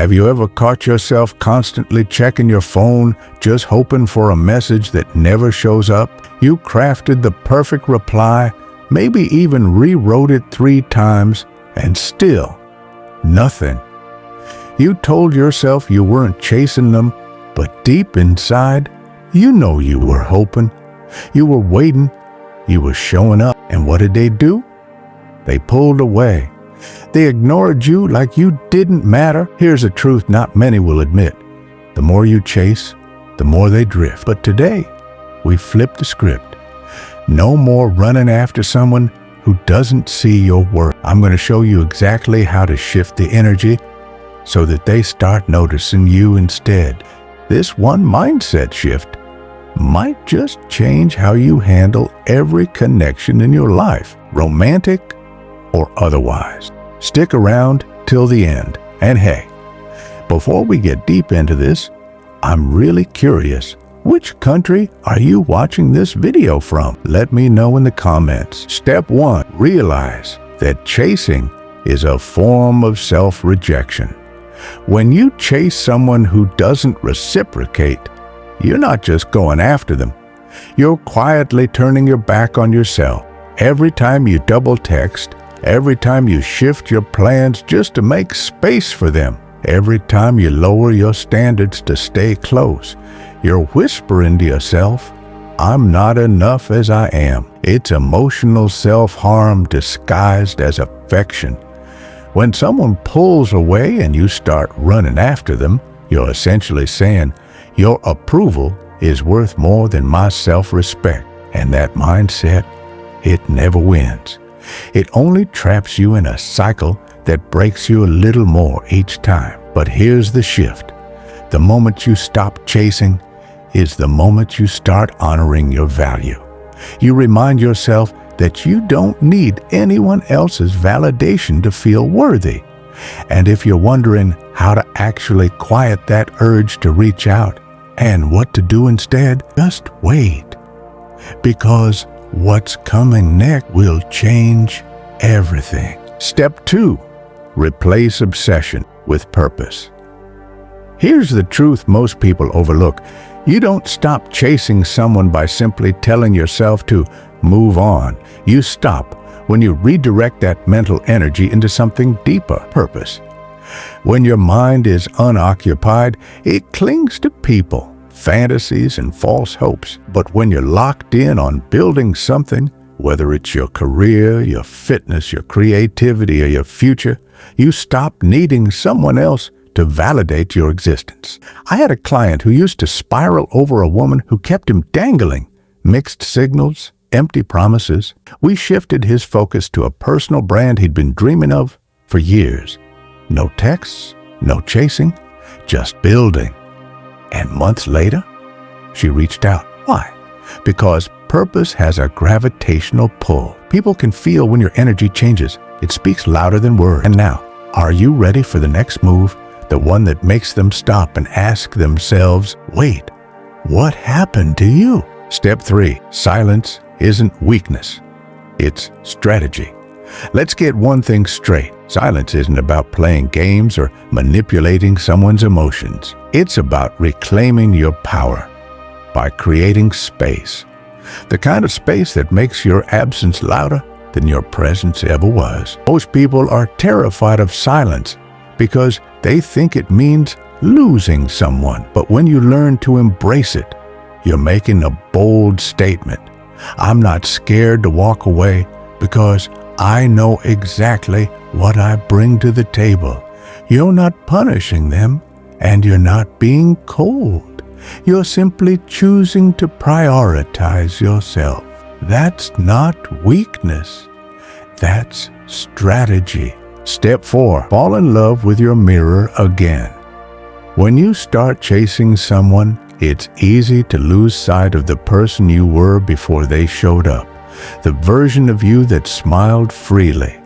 Have you ever caught yourself constantly checking your phone, just hoping for a message that never shows up? You crafted the perfect reply, maybe even rewrote it 3 times, and still, nothing. You told yourself you weren't chasing them, but deep inside, you know you were hoping. You were waiting. You were showing up. And what did they do? They pulled away. They ignored you like you didn't matter. Here's a truth not many will admit. The more you chase, the more they drift. But today, we flip the script. No more running after someone who doesn't see your worth. I'm going to show you exactly how to shift the energy so that they start noticing you instead. This one mindset shift might just change how you handle every connection in your life, romantic or otherwise. Stick around till the end. And hey, before we get deep into this, I'm really curious, which country are you watching this video from? Let me know in the comments. Step 1, realize that chasing is a form of self-rejection. When you chase someone who doesn't reciprocate, you're not just going after them. You're quietly turning your back on yourself. Every time you double text, every time you shift your plans just to make space for them, every time you lower your standards to stay close, you're whispering to yourself, I'm not enough as I am. It's emotional self-harm disguised as affection. When someone pulls away and you start running after them, you're essentially saying, your approval is worth more than my self-respect. And that mindset, it never wins. It only traps you in a cycle that breaks you a little more each time. But here's the shift. The moment you stop chasing is the moment you start honoring your value. You remind yourself that you don't need anyone else's validation to feel worthy. And if you're wondering how to actually quiet that urge to reach out and what to do instead, just wait. Because what's coming next will change everything. Step 2, replace obsession with purpose. Here's the truth most people overlook. You don't stop chasing someone by simply telling yourself to move on. You stop when you redirect that mental energy into something deeper, purpose. When your mind is unoccupied, it clings to people, fantasies, and false hopes. But when you're locked in on building something, whether it's your career, your fitness, your creativity, or your future, you stop needing someone else to validate your existence. I had a client who used to spiral over a woman who kept him dangling, mixed signals, empty promises. We shifted his focus to a personal brand he'd been dreaming of for years. No texts, no chasing, just building. And months later, she reached out. Why? Because purpose has a gravitational pull. People can feel when your energy changes. It speaks louder than words. And now, are you ready for the next move? The one that makes them stop and ask themselves, wait, what happened to you? Step 3, silence isn't weakness. It's strategy. Let's get one thing straight. Silence isn't about playing games or manipulating someone's emotions. It's about reclaiming your power by creating space. The kind of space that makes your absence louder than your presence ever was. Most people are terrified of silence because they think it means losing someone. But when you learn to embrace it, you're making a bold statement. I'm not scared to walk away because I know exactly what I bring to the table. You're not punishing them, and you're not being cold. You're simply choosing to prioritize yourself. That's not weakness. That's strategy. Step 4, fall in love with your mirror again. When you start chasing someone, it's easy to lose sight of the person you were before they showed up. The version of you that smiled freely,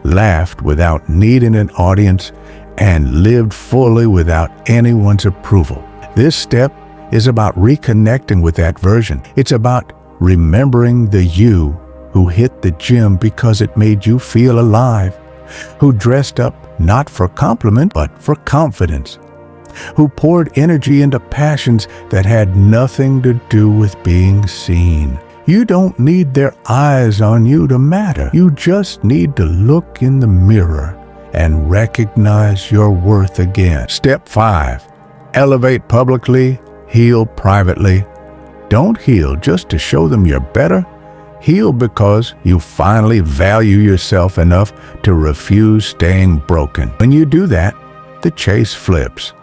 laughed without needing an audience, and lived fully without anyone's approval. This step is about reconnecting with that version. It's about remembering the you who hit the gym because it made you feel alive, who dressed up not for compliment, but for confidence, who poured energy into passions that had nothing to do with being seen. You don't need their eyes on you to matter. You just need to look in the mirror and recognize your worth again. Step 5. Elevate publicly, heal privately. Don't heal just to show them you're better. Heal because you finally value yourself enough to refuse staying broken. When you do that, the chase flips.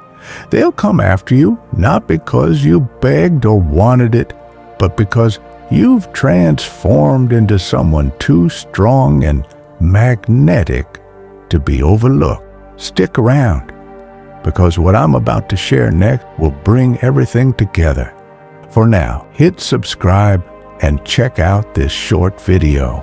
They'll come after you, not because you begged or wanted it, but because you've transformed into someone too strong and magnetic to be overlooked. Stick around, because what I'm about to share next will bring everything together. For now, hit subscribe and check out this short video.